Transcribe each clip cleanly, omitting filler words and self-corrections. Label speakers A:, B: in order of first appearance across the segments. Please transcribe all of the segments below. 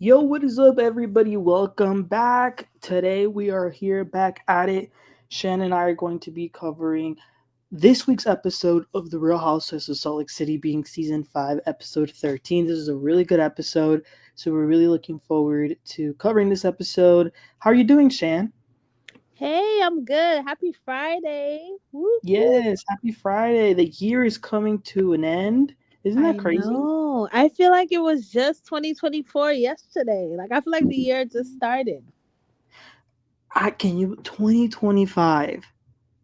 A: Yo, what is up, everybody? Welcome back. Today we are here back at it. Shannon and I are going to be covering this week's episode of The Real Housewives of Salt Lake City, being season 5, episode 13. This is a really good episode, so we're really looking forward to covering this episode. How are you doing, Shan?
B: Hey, I'm good. Happy Friday. Whoop, whoop.
A: Yes, happy Friday. The year is coming to an end. Isn't that
B: I
A: crazy?
B: know. I feel like it was just 2024 yesterday. Like, I feel like the year just started.
A: I can you 2025.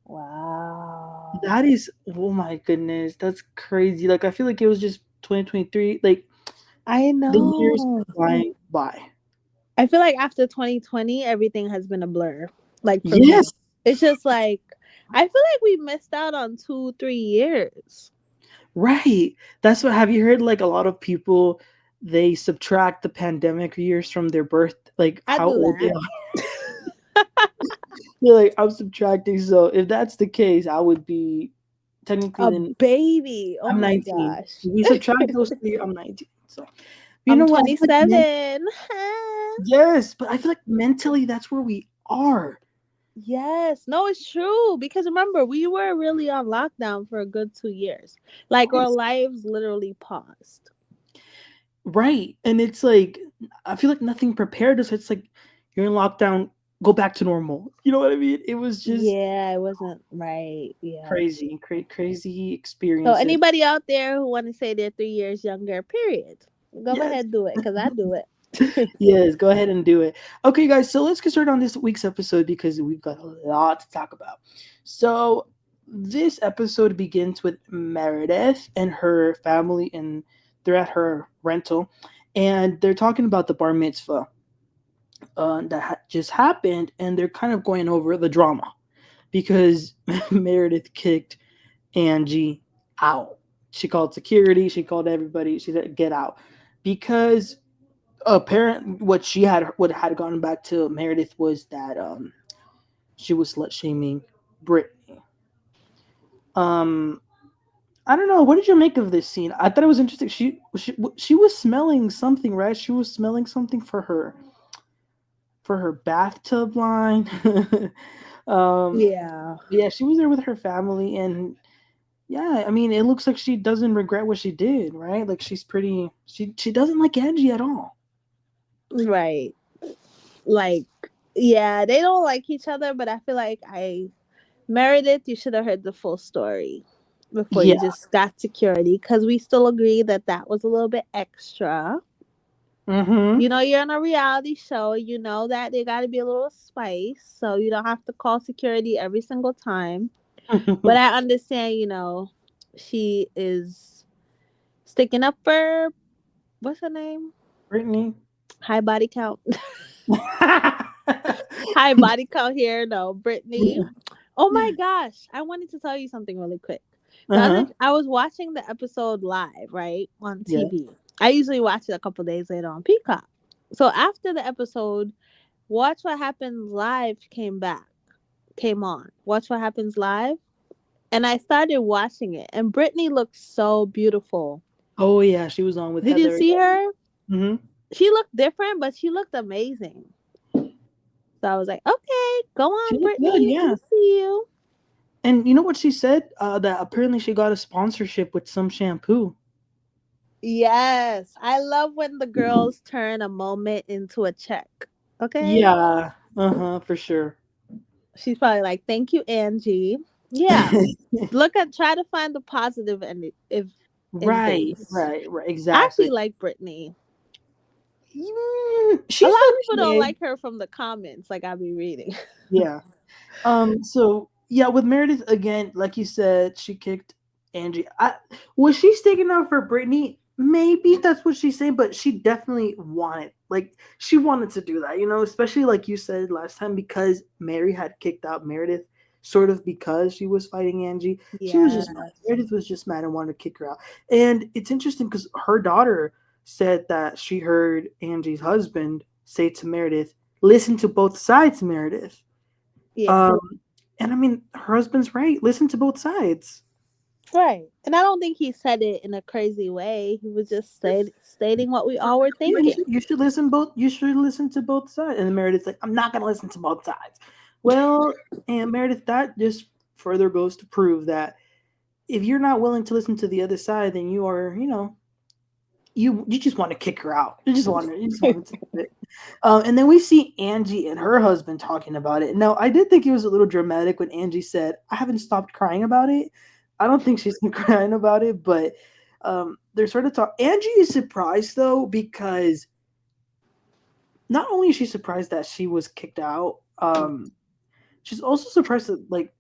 B: Wow.
A: That is, oh my goodness, that's crazy. Like, I feel like it was just 2023. Like,
B: I
A: the years
B: know.
A: flying by.
B: I feel like after 2020, everything has been a blur. Like, for me,
A: Yes,
B: it's just like, I feel like we missed out on 2, 3 years.
A: right. That's what, have you heard, like, a lot of people, they subtract the pandemic years from their birth, like,
B: I
A: how
B: do
A: old they
B: that.
A: are. They're like, I'm subtracting. So, if that's the case, I would be technically
B: A
A: then,
B: baby. Oh
A: I'm
B: my
A: 19.
B: gosh.
A: If we subtract those three, I'm 19. So, you
B: I'm
A: know what? I feel like,
B: 27.
A: yes, but I feel like mentally that's where we are.
B: Yes, no, it's true. Because remember, we were really on lockdown for a good 2 years. Like our
A: Yes.
B: lives literally paused.
A: Right. And it's like, I feel like nothing prepared us. It's like you're in lockdown, go back to normal. You know what I mean? It was just
B: Yeah, it wasn't right. Yeah.
A: crazy, crazy
B: So
A: experiences.
B: anybody out there who want to say they're 3 years younger, period, go
A: Yes.
B: ahead do it because I do it.
A: Yes, go ahead and do it. Okay, guys, so let's get started on this week's episode because we've got a lot to talk about. So, this episode begins with Meredith and her family, and they're at her rental, and they're talking about the bar mitzvah that just happened, and they're kind of going over the drama because Meredith kicked Angie out. She called security. She called everybody. She said, "Get out," because apparent what had gone back to Meredith was that she was slut shaming Britney. Um, I don't know. What did you make of this scene? I thought it was interesting. She was smelling something, right? She was smelling something for her bathtub line. um,
B: Yeah.
A: yeah, she was there with her family, and yeah, I mean, it looks like she doesn't regret what she did, right? Like she's pretty. She doesn't like Angie at all.
B: Right. Like, yeah, they don't like each other, but I feel like Meredith, you should have heard the full story before
A: Yeah.
B: you just got security because we still agree that that was a little bit extra.
A: Mm-hmm.
B: You're on a reality show. You know that there got to be a little spice, so you don't have to call security every single time. But I understand, she is sticking up for what's her name?
A: Brittany.
B: High body count. High body count here. No, Brittany. Oh my gosh. I wanted to tell you something really quick.
A: Uh-huh.
B: I was watching the episode live, right? On
A: Yeah.
B: TV. I usually watch it a couple days later on Peacock. So after the episode, Watch What Happens Live came on. Watch What Happens Live. And I started watching it. And Brittany looked so beautiful.
A: Oh yeah, she was on with
B: Did you
A: Heather.
B: see her?
A: Mm-hmm.
B: She looked different, but she looked amazing. So I was like, okay, go
A: She
B: on,
A: looked good,
B: Brittany.
A: yeah.
B: I see you.
A: And you know what she said? That apparently she got a sponsorship with some shampoo.
B: Yes. I love when the girls turn a moment into a check. Okay.
A: Yeah. Uh-huh, for sure.
B: She's probably like, thank you, Angie. Yeah. Try to find the positive in
A: Right,
B: things.
A: right, right.
B: I actually
A: Exactly.
B: like Brittany. A
A: She's
B: lot of people don't
A: okay.
B: like her from the comments, like I'll be reading.
A: Yeah. So yeah, with Meredith again, like you said, she kicked Angie. Was she sticking up for Brittany? Maybe that's what she's saying, but she definitely she wanted to do that, especially like you said last time, because Mary had kicked out Meredith, sort of because she was fighting Angie. She was just mad.
B: Yes.
A: Meredith was just mad and wanted to kick her out. And it's interesting because her daughter said that she heard Angie's husband say to Meredith, "Listen to both sides, Meredith."
B: Yeah.
A: Um, and I mean, her husband's right. Listen to both sides.
B: Right. And I don't think he said it in a crazy way. He was just stating what we all were
A: Yeah,
B: thinking.
A: you should listen both. You should listen to both sides. And Meredith's like, I'm not gonna listen to both sides. Well, and Meredith, that just further goes to prove that if you're not willing to listen to the other side, then you are, you just want to kick her out. You just want to do it. And then we see Angie and her husband talking about it. Now, I did think it was a little dramatic when Angie said, "I haven't stopped crying about it." I don't think she's been crying about it, but they're sort of talk. Angie is surprised though because not only is she surprised that she was kicked out, she's also surprised that like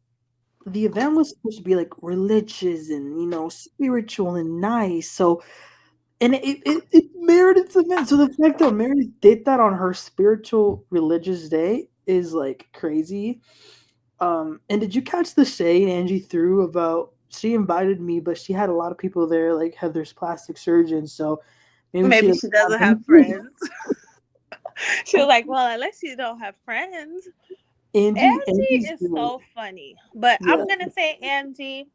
A: the event was supposed to be like religious and spiritual and nice. So and it Meredith's event. So the fact that Meredith did that on her spiritual religious day is like crazy. And did you catch the shade Angie threw about she invited me, but she had a lot of people there, like Heather's plastic surgeon, so maybe she
B: Maybe
A: doesn't
B: she
A: have
B: doesn't have
A: any.
B: friends. She was like, well, unless you don't have friends. Angie
A: Angie's
B: is
A: doing
B: so
A: it.
B: funny. But
A: Yeah.
B: I'm going to say, Angie,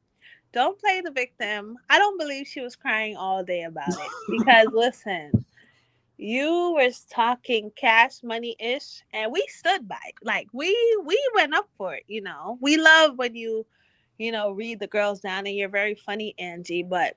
B: don't play the victim. I don't believe she was crying all day about it. Because listen, you were talking cash money ish, and we stood by it. Like we went up for it. We love when you read the girls down, and you're very funny, Angie. But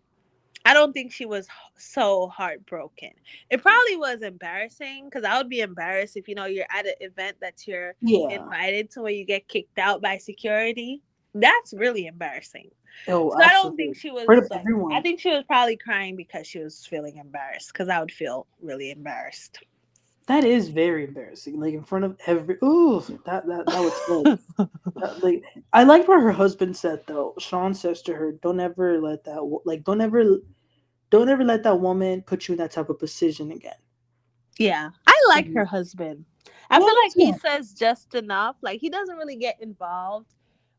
B: I don't think she was so heartbroken. It probably was embarrassing because I would be embarrassed if you're at an event that you're
A: Yeah.
B: invited to where you get kicked out by security. That's really embarrassing.
A: Oh,
B: So I don't think
A: absolutely.
B: she
A: Part
B: was
A: of
B: like. I
A: everyone.
B: think she was probably crying because she was feeling embarrassed. Because I would feel really embarrassed.
A: That is very embarrassing. Like in front of every ooh, that would suck. Like I liked what her husband said though. Sean says to her, "Don't ever let that like don't ever let that woman put you in that type of position again."
B: Yeah, I like
A: Mhm.
B: her husband. I
A: Yeah,
B: feel
A: me
B: like he
A: too.
B: says just enough. Like he doesn't really get involved,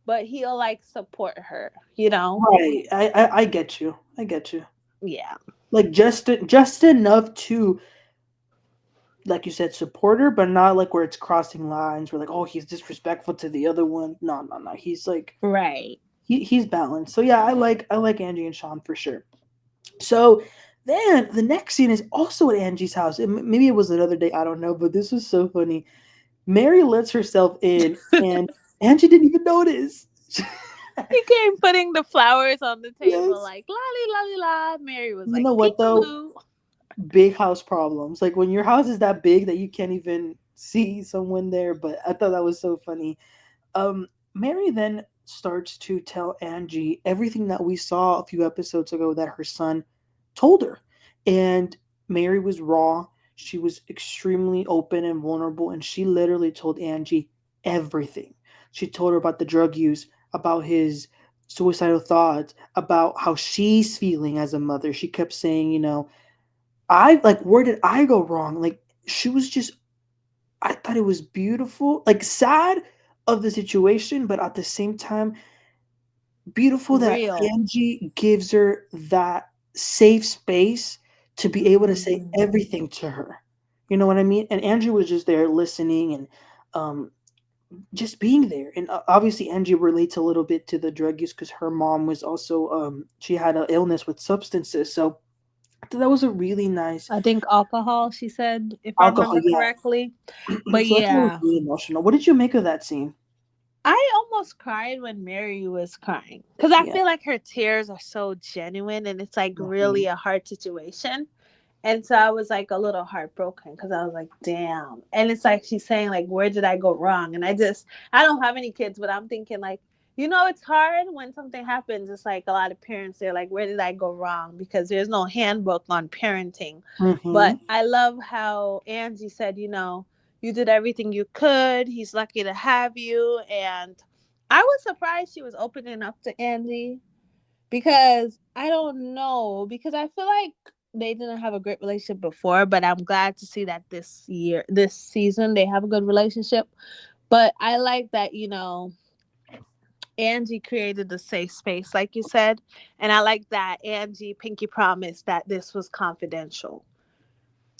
B: but he'll like support her.
A: Right. I get you. I get you.
B: Yeah.
A: Like just enough to like you said support her, but not like where it's crossing lines. Where like oh he's disrespectful to the other one. No, no, no. He's like
B: Right.
A: he's balanced. So yeah, I like Angie and Sean for sure. So then the next scene is also at Angie's house. Maybe it was another day, I don't know, but this was so funny. Mary lets herself in, and Angie didn't even notice.
B: He came putting the flowers on the table
A: Yes.
B: like lolly lolly la. Mary was
A: You
B: like
A: know what though?
B: peekaboo.
A: Big house problems. Like when your house is that big that you can't even see someone there. But I thought that was so funny. Mary then starts to tell Angie everything that we saw a few episodes ago that her son told her. And Mary was raw. She was extremely open and vulnerable. And she literally told Angie everything. She told her about the drug use, about his suicidal thoughts, about how she's feeling as a mother. She kept saying, I like, where did I go wrong? Like, she was just I thought it was beautiful, like sad of the situation, but at the same time, beautiful that
B: Real.
A: Angie gives her that safe space to be able to say
B: Mhm.
A: everything to her. You know what I mean? And Angie was just there listening and um, just being there. And obviously, Angie relates a little bit to the drug use because her mom was also she had an illness with substances. So I thought that was a really nice
B: I think alcohol, she said, if I
A: alcohol.
B: remember correctly.
A: Yeah.
B: But
A: So I thought it was
B: yeah,
A: really emotional. What did you make of that scene?
B: I almost cried when Mary was crying because I
A: Yeah.
B: feel like her tears are so genuine and it's like
A: Mhm.
B: really a hard situation. And so I was like a little heartbroken because I was like, damn. And it's like she's saying, like, where did I go wrong? And I don't have any kids, but I'm thinking, like, it's hard when something happens. It's like a lot of parents, they're like, where did I go wrong? Because there's no handbook on parenting. But
A: Mhm.
B: I love how Angie said, you did everything you could. He's lucky to have you. And I was surprised she was opening up to Angie because I don't know, because I feel like they didn't have a great relationship before, but I'm glad to see that this season, they have a good relationship. But I like that, Angie created a safe space, like you said. And I like that Angie Pinky promised that this was confidential.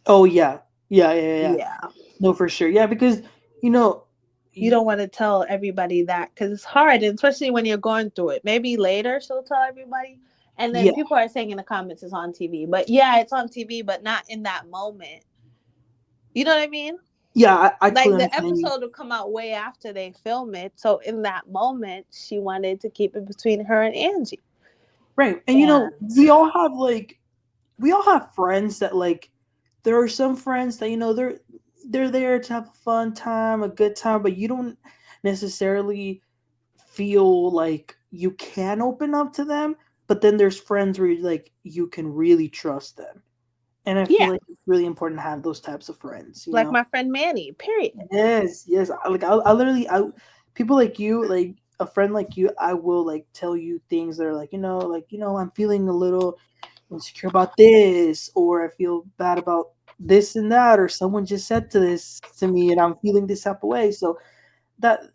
A: Oh yeah. Yeah, yeah, yeah.
B: Yeah.
A: No, for sure. Yeah, because you know,
B: You don't want to tell everybody that because it's hard, and especially when you're going through it. Maybe later she'll tell everybody, and then
A: Yeah,
B: people are saying in the comments it's on TV. But yeah, it's on TV, but not in that moment. You know what I mean?
A: yeah, I
B: Like
A: totally
B: the
A: understand you.
B: episode will come out way after they film it. So in that moment, she wanted to keep it between her and Angie.
A: Right. And
B: And
A: we all have friends that like there are some friends that they're there to have a fun time, a good time, but you don't necessarily feel like you can open up to them. But then there's friends where you can really trust them. And I feel
B: yeah,
A: like it's really important to have those types of friends, you
B: like
A: know?
B: my friend Manny. Period.
A: Yes, yes. I literally, people like you, like a friend like you, I will like tell you things that are I'm feeling a little insecure about this, or I feel bad about this and that, or someone just said to this to me, and I'm feeling this type of way. So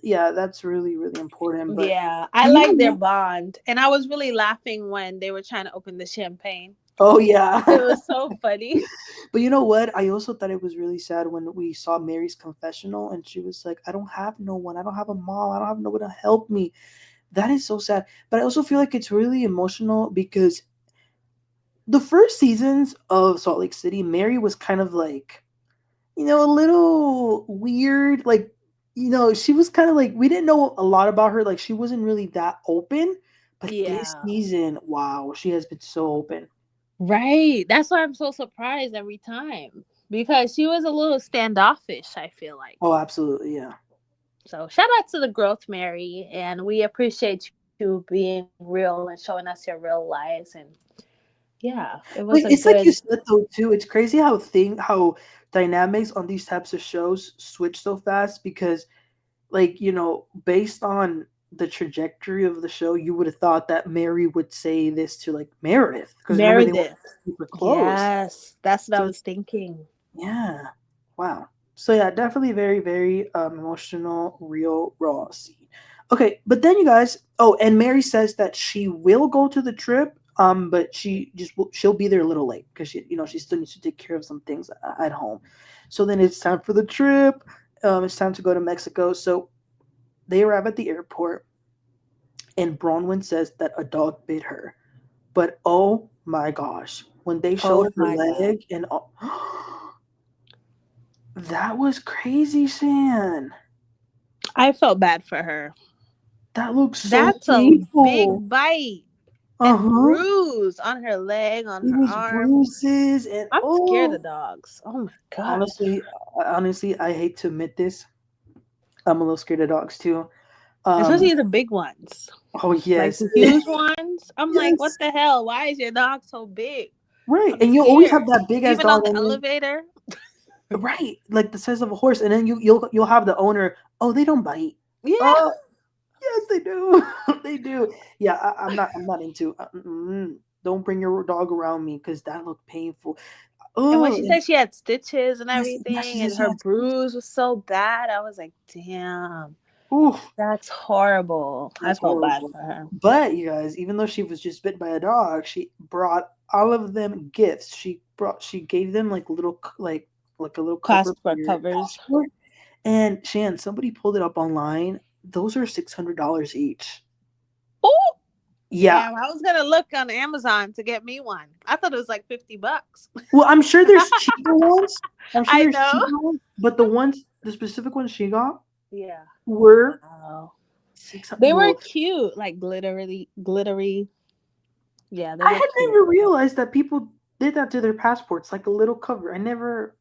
A: yeah, that's really, really important.
B: Yeah, I
A: But you know
B: like their
A: what?
B: bond, and I was really laughing when they were trying to open the champagne.
A: Oh yeah.
B: It was so funny.
A: But you know what? I also thought it was really sad when we saw Mary's confessional and she was like, I don't have no one. I don't have a mom. I don't have no one to help me. That is so sad. But I also feel like it's really emotional because the first seasons of Salt Lake City, Mary was kind of like, a little weird. Like, she was kind of like, we didn't know a lot about her. Like, she wasn't really that open. But this
B: Yeah.
A: season, wow, she has been so open.
B: Right. That's why I'm so surprised every time because she was a little standoffish, I feel like.
A: Oh, absolutely. Yeah.
B: So, shout out to the growth, Mary. And we appreciate you being real and showing us your real lives. And yeah, it was a
A: Like
B: good.
A: it's like you said though too. It's crazy how dynamics on these types of shows switch so fast because based on the trajectory of the show, you would have thought that Mary would say this to like Meredith because remember they were
B: Meredith.
A: super close.
B: Yes, that's what I
A: So
B: was
A: it's
B: thinking.
A: yeah, wow. So yeah, definitely very very emotional, real raw scene. Okay, but then you guys. Oh, and Mary says that she will go to the trip. But she'll be there a little late because she still needs to take care of some things at home. So then it's time for the trip. It's time to go to Mexico. So they arrive at the airport, and Bronwyn says that a dog bit her. But oh my gosh, when they showed
B: Oh
A: her
B: my God.
A: leg and that was crazy, Shan.
B: I felt bad for her.
A: That looks so
B: That's a
A: painful.
B: big bite
A: Uh
B: and
A: huh.
B: bruise on her leg, on
A: It
B: her
A: was
B: arm.
A: bruises and
B: I'm scared of dogs. Oh my God.
A: honestly, I hate to admit this. I'm a little scared of dogs too. Um.
B: Especially the big ones.
A: Oh
B: Like
A: yes,
B: the huge ones. I'm like, what
A: yes.
B: the hell? Why is your dog so big?
A: Right,
B: I'm
A: and you'll always have
B: scared.
A: that big ass
B: Even
A: dog,
B: on the
A: and then
B: elevator.
A: right, like the size of a horse, and then you'll have the owner. Oh, they don't bite.
B: Yeah.
A: Oh, yes, they do. They do. Yeah, I'm not into. Don't bring your dog around me because that looked painful.
B: And when
A: Oh,
B: she said she had stitches and
A: yes, yes,
B: everything and
A: yes,
B: her
A: yes.
B: bruise was so bad, I was like, damn,
A: Oof,
B: that's horrible. I
A: that's
B: felt bad
A: horrible.
B: for her.
A: But you guys, even though she was just bit by a dog, she brought all of them gifts. She gave them like like a little cover for
B: Passport
A: your
B: covers.
A: passport. And Shan, somebody pulled it up online. Those are $600 each.
B: Oh,
A: Yeah.
B: damn. I was going to look on Amazon to get me one. I thought it was like $50.
A: Well, I'm sure there's cheaper ones. I'm sure
B: I
A: there's
B: know.
A: cheaper ones, but the specific ones she got
B: Yeah.
A: were
B: Wow.
A: 600.
B: They were
A: Well,
B: cute, like glittery. Yeah, they
A: I
B: were
A: had
B: cute.
A: never realized that people did that to their passports, like a little cover. I never.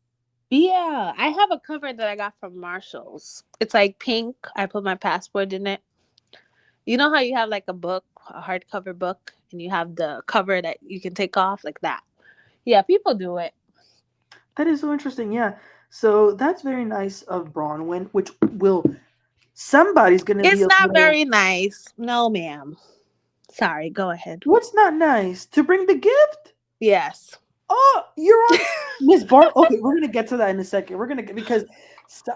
B: Yeah, I have a cover that I got from Marshalls. It's like pink. I put my passport in it. You know how you have like a book, a hardcover book, and you have the cover that you can take off like that. Yeah, people do it.
A: That is so interesting. Yeah. So that's very nice of Bronwyn, which will somebody's gonna be
B: It's
A: a
B: not
A: little.
B: very nice. No, ma'am. Sorry, go ahead.
A: What's not nice to bring the gift?
B: Yes.
A: Oh, you're on Miss Bar. Okay, we're gonna get to that in a second. We're gonna get because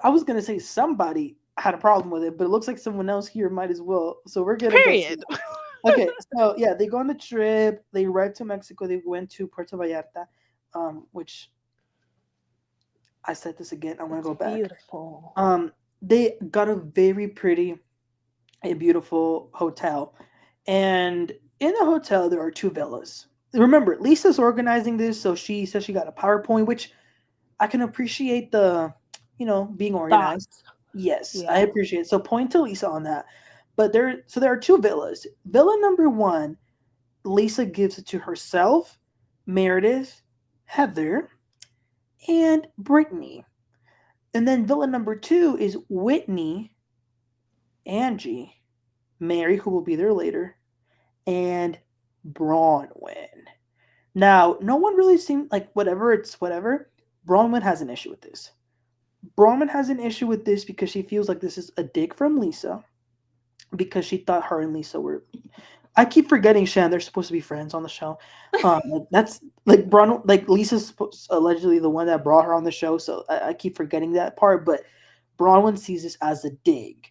A: I was gonna say somebody had a problem with it, but it looks like someone else here might as well. So we're gonna get to
B: Period.
A: that. Okay, so yeah, they go on the trip. They arrived to Mexico. They went to Puerto Vallarta, which I said this again. I want to
B: It's
A: go back.
B: beautiful.
A: Um, they got a very pretty, a beautiful hotel, and in the hotel there are two villas. Remember, Lisa's organizing this, so she says she got a PowerPoint, which I can appreciate the, being organized.
B: Thoughts.
A: Yes, I
B: Yeah.
A: appreciate it. So point to Lisa on that. But there are two villas. Villa number one, Lisa gives it to herself, Meredith, Heather, and Brittany. And then villa number two is Whitney, Angie, Mary, who will be there later, and Bronwyn. Now, no one really seemed like whatever, it's whatever. Bronwyn has an issue with this. Bronwyn has an issue with this because she feels like this is a dig from Lisa because she thought her and Lisa were. I keep forgetting Shan. They're supposed to be friends on the show. That's like like Lisa's allegedly the one that brought her on the show, so I keep forgetting that part. But Bronwyn sees this as a dig.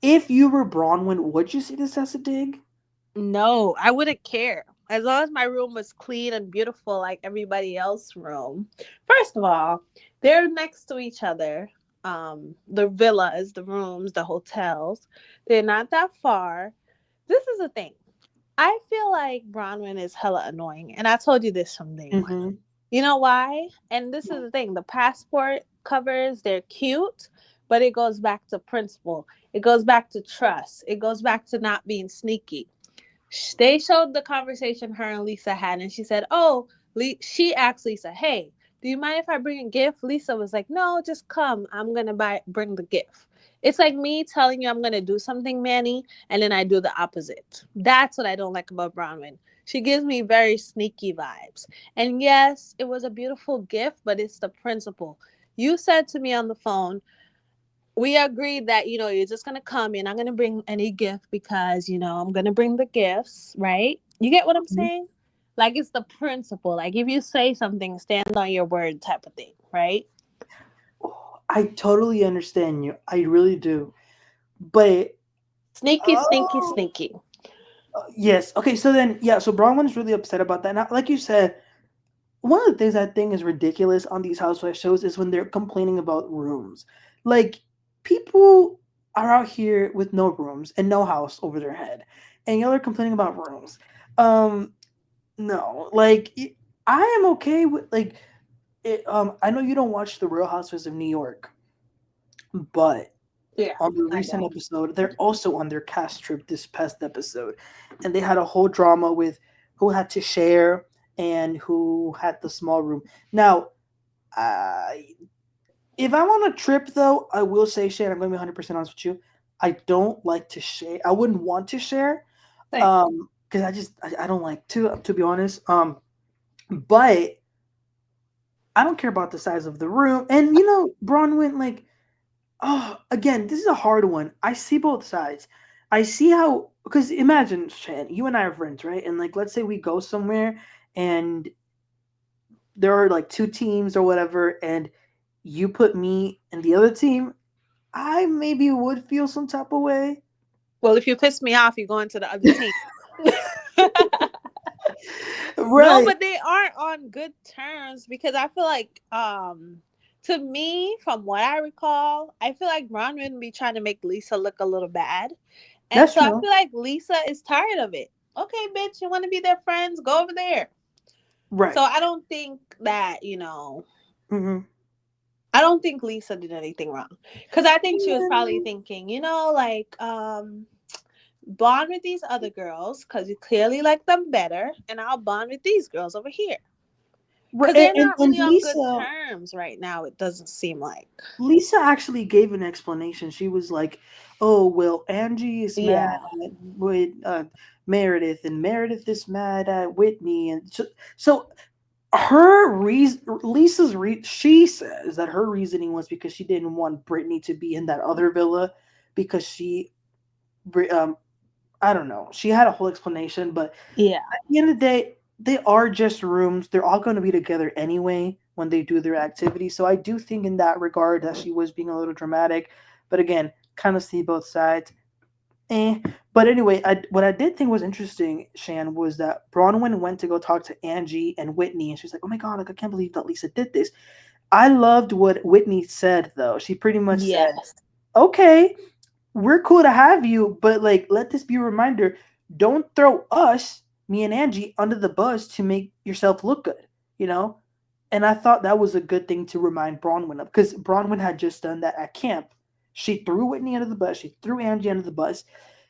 A: If you were Bronwyn, would you see this as a dig?
B: No, I wouldn't care. As long as my room was clean and beautiful like everybody else's room. First of all, they're next to each other. The villas, the rooms, the hotels. They're not that far. This is the thing. I feel like Bronwyn is hella annoying. And I told you this from day one.
A: Mm-hmm.
B: You know why? And this is the thing. The passport covers, they're cute, but it goes back to principle. It goes back to trust. It goes back to not being sneaky. They showed the conversation her and Lisa had, and she said, "Oh, she asked Lisa, hey, do you mind if I bring a gift?" Lisa was like, "No, just come. I'm gonna bring the gift." It's like me telling you I'm gonna do something, Manny, and then I do the opposite. That's what I don't like about Bronwyn. She gives me very sneaky vibes. And yes, it was a beautiful gift, but it's the principle. You said to me on the phone, we agreed that you're just gonna come. You're not gonna bring any gift because I'm gonna bring the gifts, right? You get what I'm saying? Like it's the principle. Like if you say something, stand on your word, type of thing, right?
A: I totally understand you. I really do. But
B: Sneaky, sneaky,
A: oh,
B: sneaky.
A: yes. Okay, so then yeah, so Bronwyn's really upset about that. Now, like you said, one of the things I think is ridiculous on these housewife shows is when they're complaining about rooms. Like people are out here with no rooms and no house over their head, and y'all are complaining about rooms. Um, no, like I am okay with like I know you don't watch the Real Housewives of New York, but
B: Yeah,
A: on the
B: I
A: recent
B: don't.
A: episode, they're also on their cast trip this past episode, and they had a whole drama with who had to share and who had the small room. Now, if I'm on a trip, though, I will say share. I'm going to be 100% honest with you. I don't like to share. I wouldn't want to share,
B: Same.
A: because I don't like to be honest. But I don't care about the size of the room. And Bronwyn, like, oh, again, this is a hard one. I see both sides. I see how, because imagine, Shan, you and I are friends, right? And like, let's say we go somewhere and there are like two teams or whatever, and you put me in the other team, I maybe would feel some type of way.
B: Well, if you piss me off, you go into the other team. No,
A: Right.
B: but they aren't on good terms because I feel like to me, from what I recall, I feel like Bronwyn be trying to make Lisa look a little bad. And
A: That's
B: so I
A: true.
B: feel like Lisa is tired of it. Okay, bitch, you want to be their friends? Go over there. So
A: Right.
B: I don't think that,
A: Hmm.
B: I don't think Lisa did anything wrong. Because I think she was probably thinking, like, bond with these other girls because you clearly like them better, and I'll bond with these girls over here.
A: Right.
B: Because they're
A: And,
B: not
A: and
B: really on good
A: Lisa,
B: terms right now, it doesn't seem like.
A: Lisa actually gave an explanation. She was like, "Oh well, Angie is mad
B: Yeah.
A: with Meredith, and Meredith is mad at Whitney, and so her reason, she says that her reasoning was because she didn't want Brittany to be in that other villa because um, I don't know. She had a whole explanation, but
B: Yeah.
A: at the end of the day, they are just rooms. They're all going to be together anyway when they do their activity. So I do think in that regard that she was being a little dramatic. But again, kind of see both sides. Eh. But anyway, what I did think was interesting, Shan, was that Bronwyn went to go talk to Angie and Whitney, and she's like, "Oh my god, like I can't believe that Lisa did this." I loved what Whitney said though. She pretty much said,
B: Yes.
A: "Okay, we're cool to have you, but like let this be a reminder, don't throw us, me and Angie, under the bus to make yourself look good, you know?" And I thought that was a good thing to remind Bronwyn of because Bronwyn had just done that at camp. She threw Whitney under the bus, she threw Angie under the bus.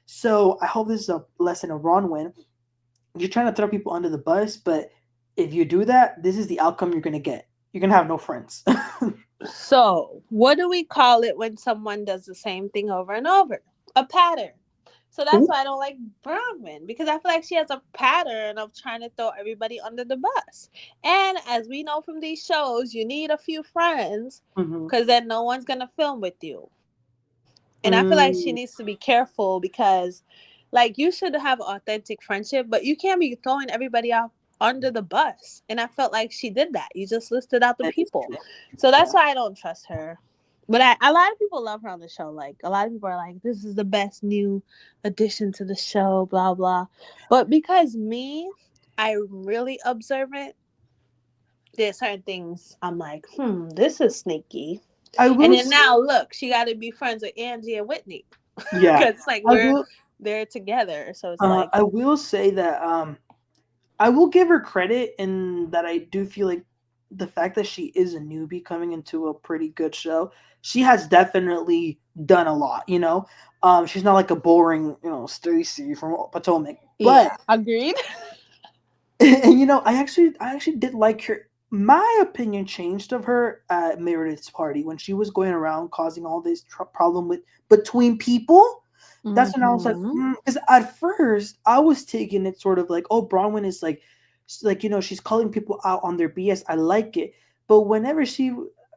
A: So I hope this is a lesson of Bronwyn. You're trying to throw people under the bus, but if you do that, this is the outcome you're gonna get. You're gonna have no friends.
B: So, what do we call it when someone does the same thing over and over? A pattern. So that's
A: Ooh.
B: why I don't like Bronwyn, because I feel like she has a pattern of trying to throw everybody under the bus. And as we know from these shows, you need a few friends
A: Mhm.
B: because then no one's going to film with you. And I feel like she needs to be
A: Mm,
B: careful because, like, you should have authentic friendship, but you can't be throwing everybody out under the bus. And I felt like she did that. You just listed out the
A: that is
B: people.
A: true.
B: So
A: Yeah.
B: that's why I don't trust her. But a lot of people love her on the show. Like, a lot of people are like, this is the best new addition to the show, blah, blah. But because me, I'm really observant, there's certain things I'm like, this is sneaky.
A: I
B: And
A: will
B: then
A: say,
B: now, look, she got to be friends with Angie and Whitney.
A: yeah,
B: Because, like,
A: I will.
B: they're together. So it's like,
A: I will say that I will give her credit in that I do feel like the fact that she is a newbie coming into a pretty good show, she has definitely done a lot. She's not like a boring Stacy from Potomac, but
B: yeah, agreed.
A: and I actually did like her. My opinion changed of her at Meredith's party when she was going around causing all this problem with between people. That's when I was like,
B: Mm-hmm.
A: because at first I was taking it sort of like, oh, Bronwyn is like she's calling people out on their BS. I like it, but whenever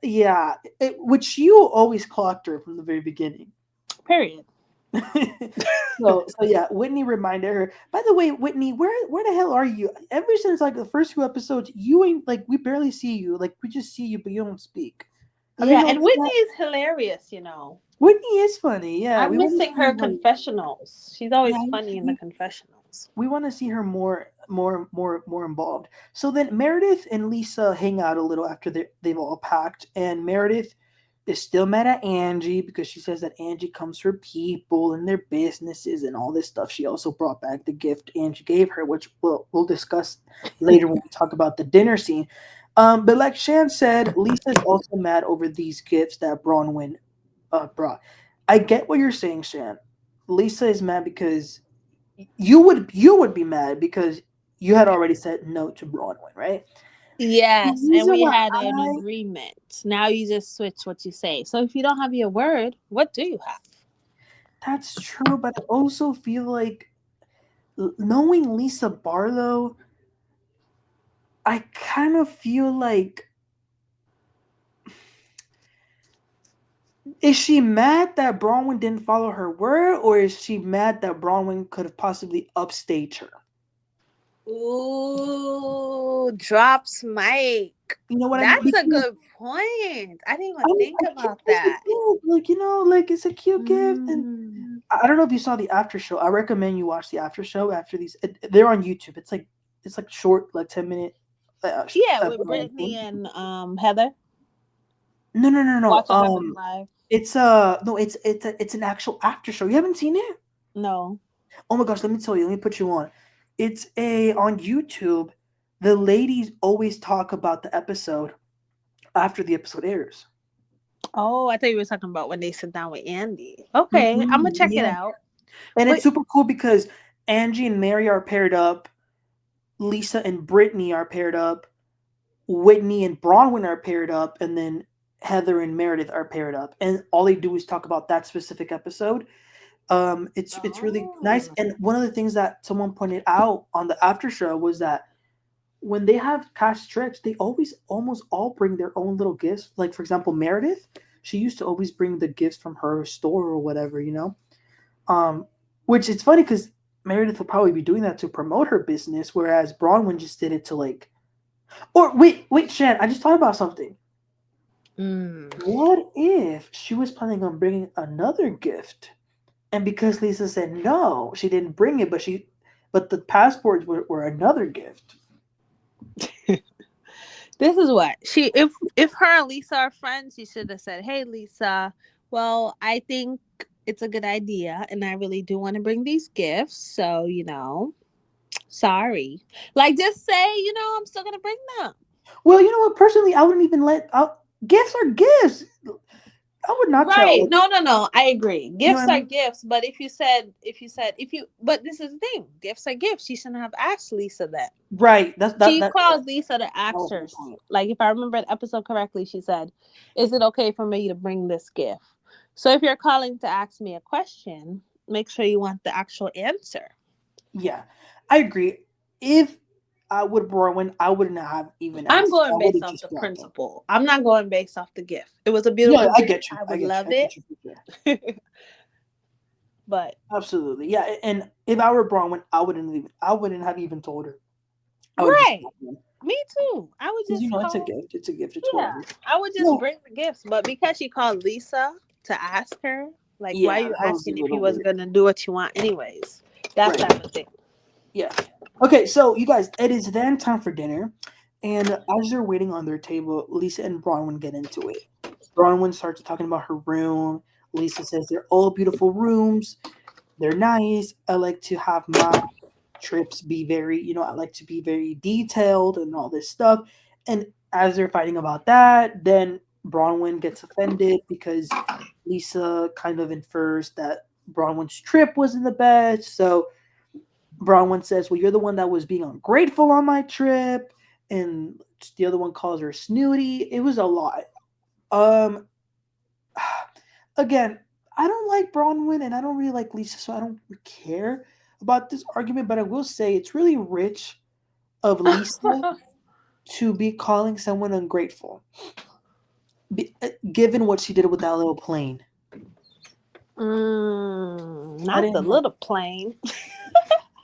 A: yeah, which you always clocked her from the very beginning.
B: Period.
A: So yeah, Whitney reminded her. By the way, Whitney, where the hell are you? Ever since like the first few episodes, you ain't like we barely see you. Like we just see you, but you don't speak. Have you
B: Yeah, and
A: noticed
B: Whitney
A: that?
B: is hilarious.
A: Whitney is funny. Yeah,
B: I'm
A: we want to
B: missing her
A: see her.
B: confessionals. She's
A: Yeah,
B: always funny in the confessionals.
A: we want to see her more involved. So then Meredith and Lisa hang out a little after they've all packed, and Meredith is still mad at Angie because she says that Angie comes for people and their businesses and all this stuff. She also brought back the gift Angie gave her, which we'll discuss later when we talk about the dinner scene. But like Shan said, Lisa's also mad over these gifts that Bronwyn brought. I get what you're saying, Shan. Lisa is mad because you would be mad because you had already said no to Bronwyn, right? The
B: Yes, and
A: reason
B: we
A: why
B: had an
A: I
B: agreement. Now you just switch what you say. So if you don't have your word, what do you have?
A: that's true, but I also feel like knowing Lisa Barlow, I kind of feel like is she mad that Bronwyn didn't follow her word, or is she mad that Bronwyn could have possibly upstaged her?
B: Ooh, drops mic.
A: You know what I mean?
B: That's a
A: Because
B: good point. I didn't even
A: I mean,
B: think
A: a gift
B: about
A: is a
B: that.
A: gift, like like it's a cute gift, and
B: Mm.
A: I don't know if you saw the after show. I recommend you watch the after show after these. They're on YouTube. It's like short, like 10 minute.
B: Yeah, with Brittany
A: Thing.
B: and Heather.
A: No, no, no, no.
B: Watch what happens live.
A: It's no, it's an actual after show. You haven't seen it?
B: No.
A: Oh my gosh, let me tell you. Let me put you on. It's a on YouTube. The ladies always talk about the episode after the episode airs.
B: Oh, I thought you were talking about when they sit down with Andy. Okay, I'm gonna
A: Mm-mm,
B: check it
A: yeah,
B: out.
A: and it's
B: But
A: super cool because Angie and Mary are paired up. Lisa and Brittany are paired up. Whitney and Bronwyn are paired up, and then Heather and Meredith are paired up, and all they do is talk about that specific episode. It's really nice,
B: oh,
A: and one of the things that someone pointed out on the after show was that when they have cast trips, they always almost all bring their own little gifts. Like for example, Meredith, she used to always bring the gifts from her store or whatever. Um, which it's funny because Meredith will probably be doing that to promote her business, whereas Bronwyn just did it to like. Or wait, Shan, I just thought about something.
B: mm.
A: What if she was planning on bringing another gift, and because Lisa said no, she didn't bring it, but the passports were another gift.
B: This is what she if her and Lisa are friends, she should have said, "Hey Lisa, well, I think it's a good idea and I really do want to bring these gifts. So, sorry." Like just say, I'm still going to bring them.
A: Well, you know what? Personally, I wouldn't even let out. Gifts are gifts. I would not tell.
B: Right.
A: Like,
B: No, no, no. I agree.
A: you know what
B: Gifts
A: I
B: are
A: mean?
B: gifts, but but this is the thing. Gifts are gifts. She shouldn't have asked Lisa that.
A: Right. That's
B: She
A: that.
B: called Lisa to
A: That
B: ask
A: was
B: her,
A: my point.
B: like, if I remember the episode correctly, she said, "Is it okay for me to bring this gift?" So if you're calling to ask me a question, make sure you want the actual answer.
A: Yeah, I agree. If I would Bronwyn, I wouldn't have even
B: I'm
A: asked. I
B: going
A: would
B: based
A: have
B: off
A: just
B: the
A: grabbed them.
B: principle. I'm not going based off the gift. It was a
A: Yeah,
B: beautiful
A: I
B: gift.
A: get you.
B: I
A: I
B: would
A: get you.
B: love
A: I
B: it.
A: get you for sure.
B: But
A: Absolutely. Yeah, and if I were Bronwyn, I wouldn't have even told her. I would just
B: right. Me too. I would
A: because
B: just
A: it's a
B: call.
A: gift. It's a gift. It's
B: Yeah,
A: whatever.
B: I would just
A: Well,
B: bring the gifts. But because she called Lisa to ask her, like, why
A: yeah,
B: you
A: that was a
B: asking if he
A: little
B: wasn't
A: weird.
B: gonna do what you want anyways? That
A: Right.
B: type of thing.
A: Yeah. Okay, so you guys, it is then time for dinner. And as they're waiting on their table, Lisa and Bronwyn get into it. Bronwyn starts talking about her room. Lisa says they're all beautiful rooms. They're nice. I like to have my trips be very, I like to be very detailed and all this stuff. And as they're fighting about that, then Bronwyn gets offended because Lisa kind of infers that Bronwyn's trip wasn't the best. So Bronwyn says, "Well, you're the one that was being ungrateful on my trip." And the other one calls her snooty. It was a lot. Um, again, I don't like Bronwyn and I don't really like Lisa, so I don't care about this argument. But I will say it's really rich of Lisa to be calling someone ungrateful, given what she did with that little plane. I
B: Not the
A: didn't know.
B: little plane.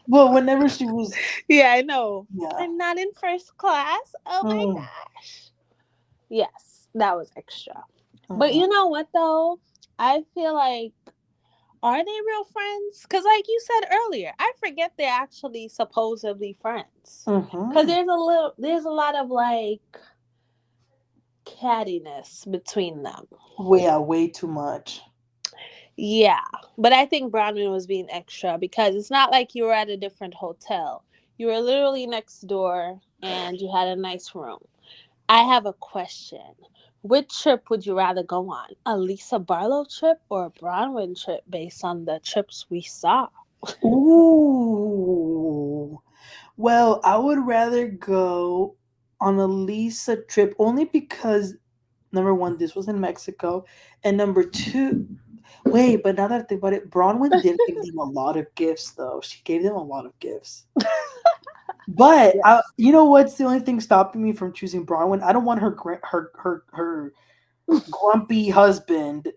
A: Well, whenever she was,
B: Yeah, I know.
A: yeah.
B: I'm not in first class. Oh my
A: Mm,
B: gosh. Yes, that was extra. But
A: mm-mm,
B: you know what though? I feel like are they real friends? Because like you said earlier, I forget they're actually supposedly friends. Because
A: mm-hmm.
B: there's a lot of like cattiness between them.
A: Way too much.
B: Yeah, but I think Bronwyn was being extra because it's not like you were at a different hotel. You were literally next door and you had a nice room. I have a question. Which trip would you rather go on? A Lisa Barlow trip or a Bronwyn trip based on the trips we saw?
A: Ooh. Well, I would rather go on a Lisa trip only because number one, this was in Mexico, and number two, wait, but now that I think about it, Bronwyn did give them a lot of gifts, though. She gave them a lot of gifts. But you know what's the only thing stopping me from choosing Bronwyn? I don't want her grumpy husband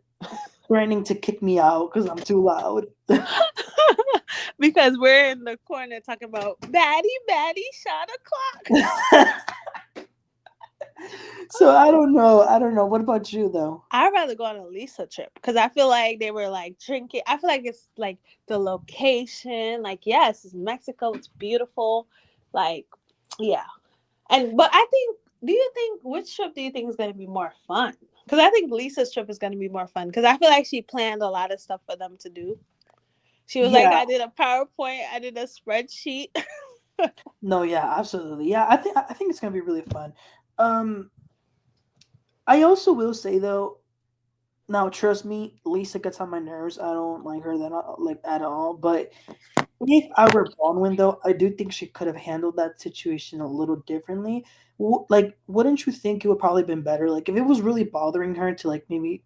A: threatening to kick me out because I'm too loud.
B: Because we're in the corner talking about baddie, shot o'clock.
A: So I don't know. I don't know. What about you though?
B: I'd rather go on a Lisa trip because I feel like they were like drinking. I feel like it's like the location. Like, yes, it's Mexico. It's beautiful. Like, yeah. But I think, do you think, which trip do you think is going to be more fun? Because I think Lisa's trip is going to be more fun because I feel like she planned a lot of stuff for them to do. She was like,
A: Yeah.
B: I did a PowerPoint, I did a spreadsheet.
A: No. Yeah. Absolutely. Yeah. I think it's gonna be really fun. Um. I also will say though. Now, trust me, Lisa gets on my nerves. I don't like her that like at all. But if I were Bronwyn, though, I do think she could have handled that situation a little differently. Like, wouldn't you think it would probably been better? Like, if it was really bothering her to like maybe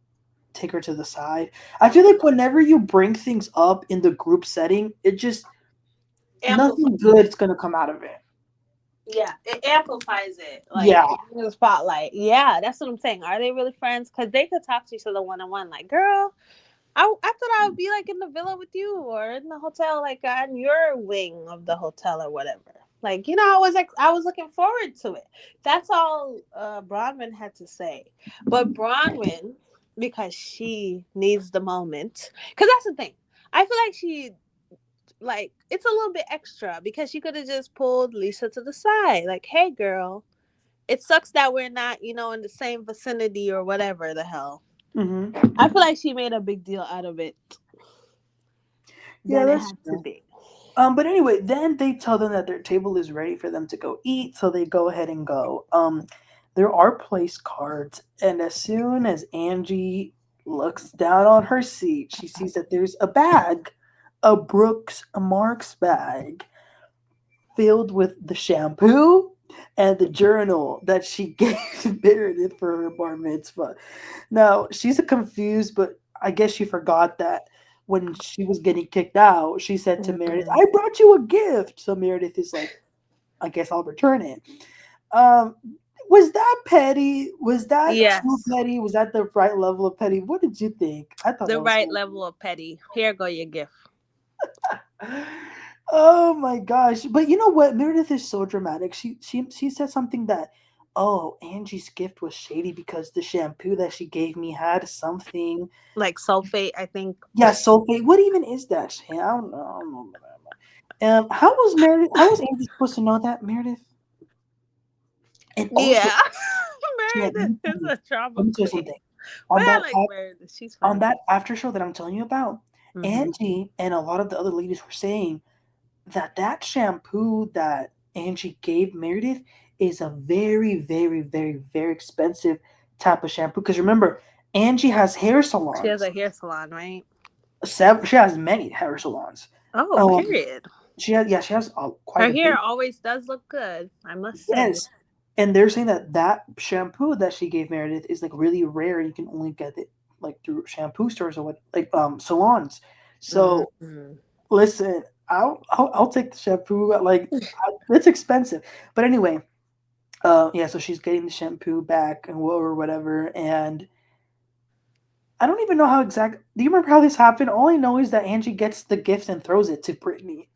A: take her to the side. I feel like whenever you bring things up in the group setting, it just
B: Amplify.
A: nothing good's gonna come out of it.
B: Yeah, it amplifies it.
A: Yeah,
B: Like, in the spotlight. Yeah, that's what I'm saying. Are they really friends? Because they could talk to each other one on one. Like, girl, I thought I would be like in the villa with you or in the hotel, like on your wing of the hotel or whatever. Like, I was looking forward to it. That's all Bronwyn had to say. But Bronwyn, because she needs the moment, because that's the thing. I feel like it's a little bit extra because she could have just pulled Lisa to the side, like, hey, girl, it sucks that we're not, in the same vicinity or whatever the hell. I
A: Mm-hmm.
B: feel like she made a big deal out of it
A: Yeah,
B: than it
A: that's
B: had to
A: true.
B: be.
A: But anyway, then they tell them that their table is ready for them to go eat, so they go ahead and go. There are place cards, and as soon as Angie looks down on her seat, she sees that there's a bag, a Brooks Marks bag, filled with the shampoo and the journal that she gave Meredith for her bar mitzvah. Now, she's confused, but I guess she forgot that when she was getting kicked out, she said to Meredith,
B: Mm.
A: I brought you a gift. So Meredith is like, I guess I'll return it. Um, was that petty? Was that too
B: Yes,
A: petty? Was that the right level of petty? What did you think? I thought
B: the
A: that was
B: right
A: so.
B: level of petty. Here go your gift.
A: Oh my gosh. But you know what? Meredith is so dramatic. She said something that, oh, Angie's gift was shady because the shampoo that she gave me had something.
B: Like sulfate, I think.
A: Yeah, sulfate. What even is that? Shay? I don't know. How was Angie supposed to know that, Meredith? And also,
B: Yeah.
A: Shay,
B: Meredith is a drama
A: let me tell you
B: queen.
A: something.
B: But
A: On
B: I
A: that
B: like Meredith. She's
A: on
B: funny.
A: that after show that I'm telling you about,
B: Hmm.
A: Angie and a lot of the other ladies were saying that shampoo that Angie gave Meredith is a very, very, very, very expensive type of shampoo. Because remember, Angie has hair
B: She has
A: salons.
B: a hair salon, right?
A: She has many hair salons.
B: Oh,
A: Um,
B: period.
A: she has quite
B: Her
A: a
B: hair
A: big.
B: always does look good, I must say.
A: Yes, and they're saying that shampoo that she gave Meredith is like really rare. You can only get it like through shampoo stores or what like salons. So
B: Mm-hmm.
A: listen, I'll take the shampoo. It's expensive, but anyway, yeah. So she's getting the shampoo back and or whatever, and I don't even know how exact. Do you remember how this happened? All I know is that Angie gets the gift and throws it to Brittany.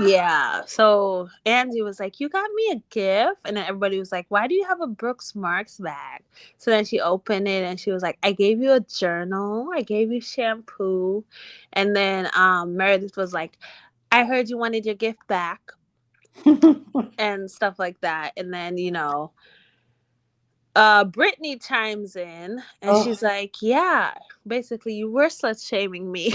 B: Yeah. So Angie was like, "You got me a gift," and then everybody was like, "Why do you have a Brooks Marks bag?" So then she opened it and she was like, "I gave you a journal. I gave you shampoo," and then Meredith was like, "I heard you wanted your gift back," and stuff like that. And then Brittany chimes in and
A: Oh.
B: she's like, "Yeah, basically, you were slut shaming me."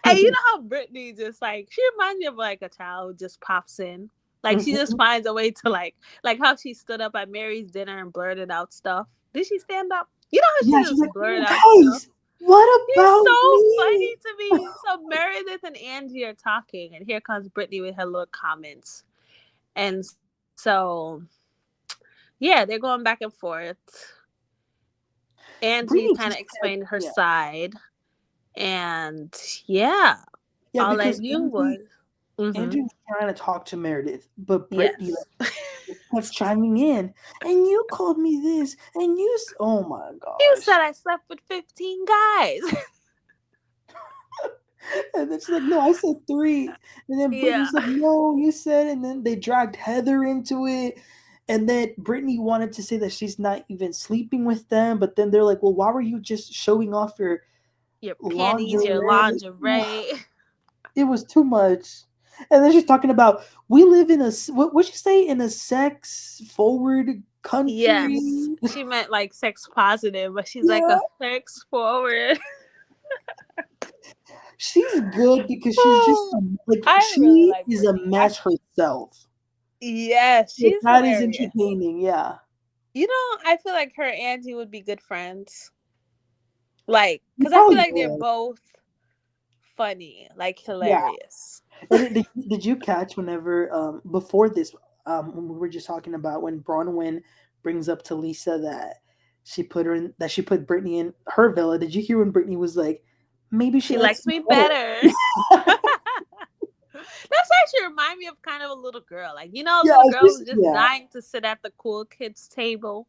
B: And you know how Brittany just like she reminds me of like a child who just pops in. Like she just
A: Mhm.
B: finds a way to like how she stood up at Mary's dinner and blurted out stuff. Did she stand up? You know how she
A: Yeah, she's
B: just
A: like,
B: blurted out stuff?
A: guys, what
B: She's
A: about
B: so
A: me?
B: funny to me. So Meredith and Angie are talking, and here comes Brittany with her little comments. And so, yeah, they're going back and forth. Angie
A: Brittany
B: kind of
A: just kept,
B: explained her
A: yeah,
B: side, and yeah,
A: yeah,
B: all I
A: because
B: knew was, mm-hmm.
A: Angie was trying to talk to Meredith, but Brittany
B: Yes.
A: kept chiming in, and you called me this, and oh my
B: You
A: gosh.
B: said I slept with 15 guys.
A: And then she's like, no, I said three. And then
B: Yeah.
A: Brittany's like, no, you said, and then they dragged Heather into it. And then Brittany wanted to say that she's not even sleeping with them, but then they're like, well, why were you just showing off your
B: Your panties, your
A: lingerie?
B: lingerie.
A: It was too much. And then she's talking about we live in what she say in a sex forward country.
B: Yes. She meant like sex positive, but she's like
A: Yeah,
B: a sex forward.
A: she's good because she's just like
B: I really
A: she
B: like
A: is a
B: Brittany.
A: mess herself.
B: Yes,
A: Like,
B: she's
A: that is
B: hilarious.
A: entertaining. Yeah,
B: I feel like her and Angie would be good friends. Like,
A: you
B: because I feel
A: probably
B: like they're
A: would.
B: both funny, like
A: Yeah.
B: hilarious.
A: And did you catch whenever before this when we were just talking about when Bronwyn brings up to Lisa that she put Brittany in her villa? Did you hear when Brittany was like, maybe she
B: She
A: likes
B: likes
A: me
B: me
A: better?
B: better. That's actually remind me of kind of a little girl. Like, a
A: Yeah,
B: little girl who's just
A: yeah.
B: dying to sit at the cool kids table.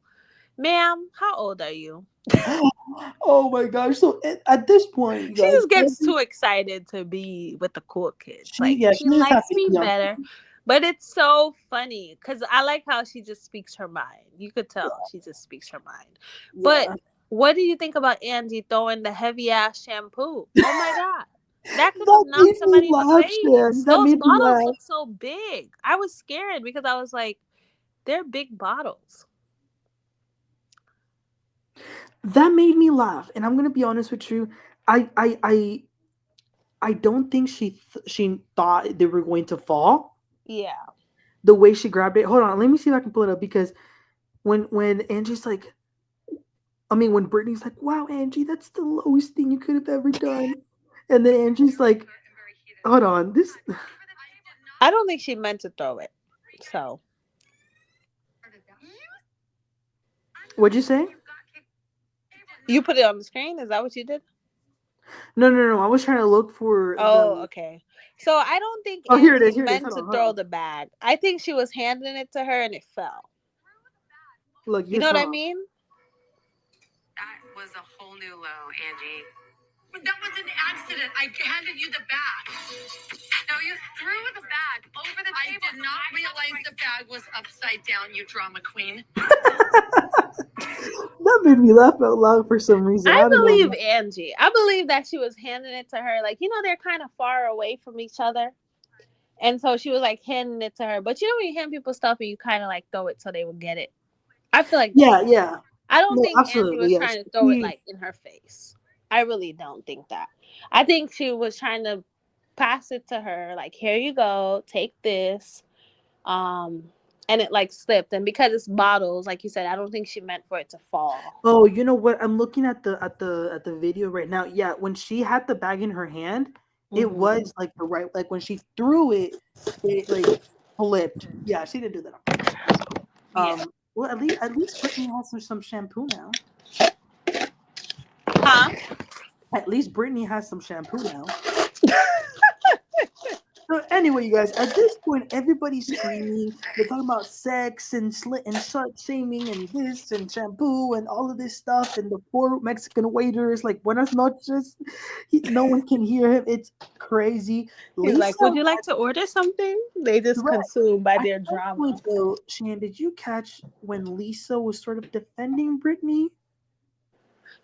B: Ma'am, how old are you?
A: Oh my gosh! So at this point, you
B: She
A: guys,
B: just gets too excited to be with the cool kids. Like,
A: she
B: she
A: just has
B: likes
A: to
B: me
A: be on.
B: better. But it's so funny because I like how she just speaks her mind. You could tell she just speaks her mind. But
A: Yeah,
B: what do you think about Angie throwing the heavy ass shampoo? Oh my God. That could have
A: that
B: knocked
A: made me
B: somebody in the
A: laugh, Shan.
B: face.
A: That
B: Those
A: made me
B: bottles
A: laugh.
B: look so big. I was scared because I was like, They're big bottles.
A: That made me laugh, and I'm gonna be honest with you. I I I I don't think she thought they were going to fall.
B: Yeah.
A: The way she grabbed it. Hold on, let me see if I can pull it up because when Angie's like, I mean, when Brittany's like, "Wow, Angie, that's the lowest thing you could have ever done," and then Angie's like, "Hold on, this."
B: I don't think she meant to throw it. So
A: What'd you say?
B: you put it on the screen? Is that what you did?
A: No, no, no. I was trying to look for
B: Oh,
A: the.
B: okay. So I don't think
A: Oh, here it is.
B: Angie
A: Here it is.
B: meant
A: Hold
B: to
A: on, hold
B: throw
A: on.
B: the bag. I think she was handing it to her and it fell.
A: Look,
B: You
A: you
B: know what I
A: saw.
B: mean?
C: That was a whole new low, Angie. But that was an accident. I handed you the bag. No, you threw the bag over the table. I did not realize the bag was upside down, you drama queen.
A: That made me laugh out loud for some reason.
B: I
A: I don't
B: believe
A: know.
B: Angie. I believe that she was handing it to her. Like, they're kind of far away from each other. And so she was like handing it to her. But when you hand people stuff and you kind of like throw it so they will get it. I feel like that's
A: Yeah,
B: what it
A: yeah.
B: was. I don't
A: No,
B: think Angie
A: absolutely.
B: was
A: Yes.
B: trying to throw it
A: He,
B: like in her face. I really don't think that. I think she was trying to pass it to her, like, here you go, take this. Um, and it like slipped. And because it's bottles, like you said, I don't think she meant for it to fall.
A: oh, you know what? I'm looking at the video right now. Yeah, when she had the bag in her hand, it
B: Hmm.
A: was like the right like when she threw it, it like flipped. Yeah, she didn't do that on purpose.
B: Yeah.
A: Well, at least Brittany has some shampoo now.
B: Huh?
A: At least Brittany has some shampoo now. So anyway, you guys, at this point, everybody's screaming. They're talking about sex and slit and slut shaming and this and shampoo and all of this stuff. And the poor Mexican waiter is like, "Buenas noches." No one can hear him. It's crazy.
B: He's
A: Lisa,
B: like, would you like to order something? They just
A: right?
B: consumed by
A: At
B: their
A: some point,
B: drama.
A: though, Shan, did you catch when Lisa was sort of defending Brittany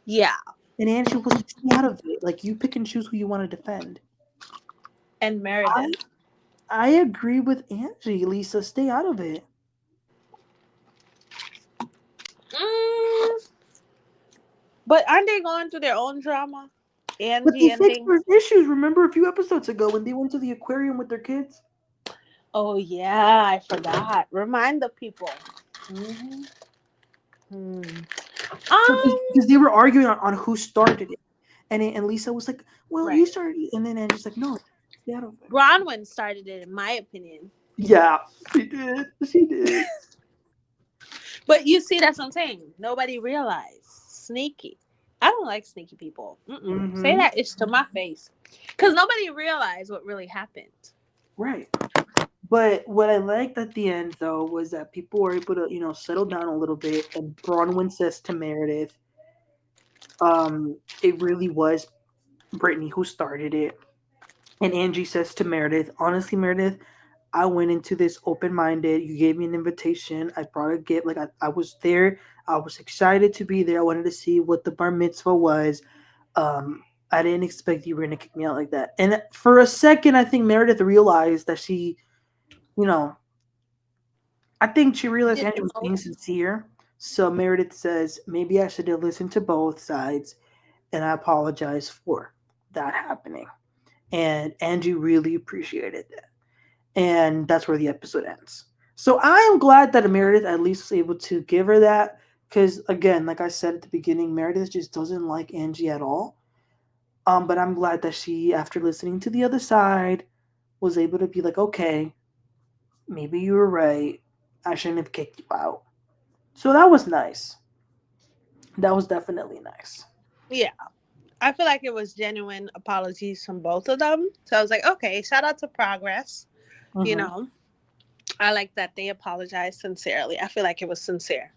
B: Yeah.
A: and Angie was like, "Stay out of it. Like you pick and choose who you want to defend."
B: And
A: I
B: Meredith.
A: I agree with Angie. Lisa, stay out of it.
B: Mm, but aren't they going through their own drama?
A: But they
B: Angie and
A: fixed their
B: things.
A: issues. Remember a few episodes ago when they went to the aquarium with their kids?
B: Oh yeah, I forgot. Remind the people.
A: Mm-hmm.
B: Hmm.
A: So
B: Um.
A: because they were arguing on who started it, and Lisa was like, "Well, you
B: Right.
A: started," it. And then Angie's like, "No, stay out of it."
B: Bronwyn started it, in my opinion.
A: Yeah, she did. She did.
B: But you see, that's what I'm saying. Nobody realized. Sneaky. I don't like sneaky people. Mm-mm. Say
A: Mm-hmm.
B: that it's to my face. Because nobody realized what really happened.
A: Right. But what I liked at the end though was that people were able to, settle down a little bit. And Bronwyn says to Meredith, it really was Brittany who started it. And Angie says to Meredith, honestly, Meredith, I went into this open minded. You gave me an invitation. I brought a gift. Like I was there. I was excited to be there. I wanted to see what the bar mitzvah was. I didn't expect you were gonna kick me out like that. And for a second, I think Meredith realized that you know, I think she realized
B: Didn't
A: Andrew was
B: know.
A: being sincere. So Meredith says, maybe I should have listened to both sides, and I apologize for that happening. And Angie really appreciated that. And that's where the episode ends. So I am glad that Meredith at least was able to give her that because again, like I said at the beginning, Meredith just doesn't like Angie at all. But I'm glad that she, after listening to the other side, was able to be like, okay, maybe you were right. I shouldn't have kicked you out. So that was nice. That was definitely nice.
B: Yeah. I feel like it was genuine apologies from both of them. So I was like, okay, shout out to Progress. You
A: Mm-hmm.
B: know, I like that they apologized sincerely. I feel like it was sincere.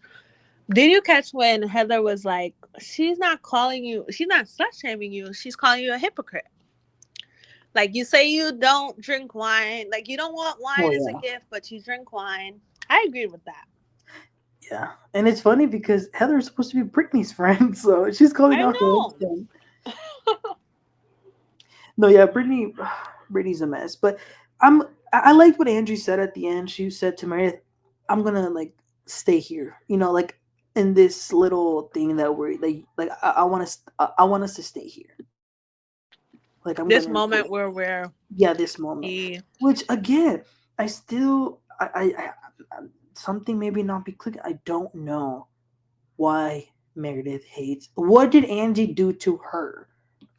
B: Did you catch when Heather was like, she's not slut shaming you, she's calling you a hypocrite? Like, you say you don't drink wine, like, you don't want
A: Oh
B: wine as a
A: yeah,
B: gift, but you drink wine. I agree with that.
A: yeah. And it's funny because Heather's supposed to be Britney's friend, so she's calling
B: I
A: out her
B: know.
A: friend. No, yeah, Brittany's a mess. But I liked what Angie said at the end. She said to Meredith, I'm gonna like stay here. Like in this little thing that we're like I want to I want us to stay here. Like I'm
B: This
A: gonna
B: moment where we're
A: yeah, this moment.
B: he
A: Which again, I still something maybe not be clicking. I don't know why Meredith hates. What did Angie do to her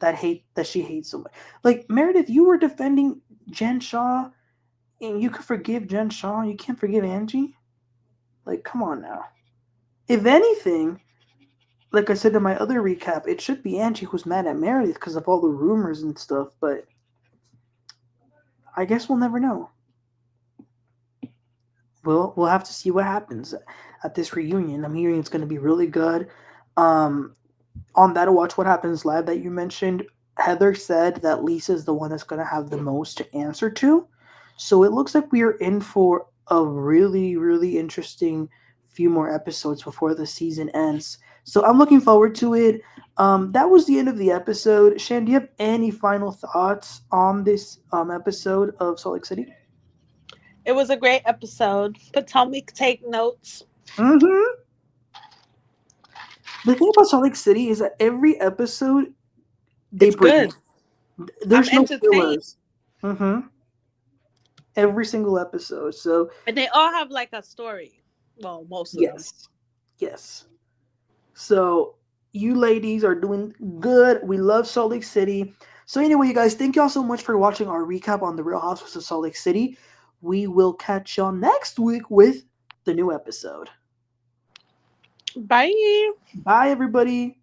A: that she hates so much? Like Meredith, you were defending Jen Shaw, and you could forgive Jen Shaw. You can't forgive Angie. Like, come on now. If anything, like I said in my other recap, it should be Angie who's mad at Meredith because of all the rumors and stuff. But I guess we'll never know. We'll have to see what happens at this reunion. I'm hearing it's going to be really good. Um, on that Watch What Happens Live that you mentioned, Heather said that Lisa's the one that's going to have the most to answer to. So it looks like we are in for a really, really interesting few more episodes before the season ends. So I'm looking forward to it. That was the end of the episode. Shan, do you have any final thoughts on this episode of Salt Lake City?
B: it was a great episode. Potomac take notes.
A: Mm-hmm. The thing about Salt Lake City is that every episode they
B: It's
A: bring
B: good.
A: it.
B: I'm
A: There's no
B: entertained.
A: fillers. Mm-hmm. Every single episode. So
B: And they all have like a story. Well, most of them.
A: yes, yes. So you ladies are doing good. We love Salt Lake City. So anyway, you guys, thank y'all so much for watching our recap on the Real Housewives of Salt Lake City. We will catch y'all next week with the new episode.
B: Bye.
A: Bye, everybody.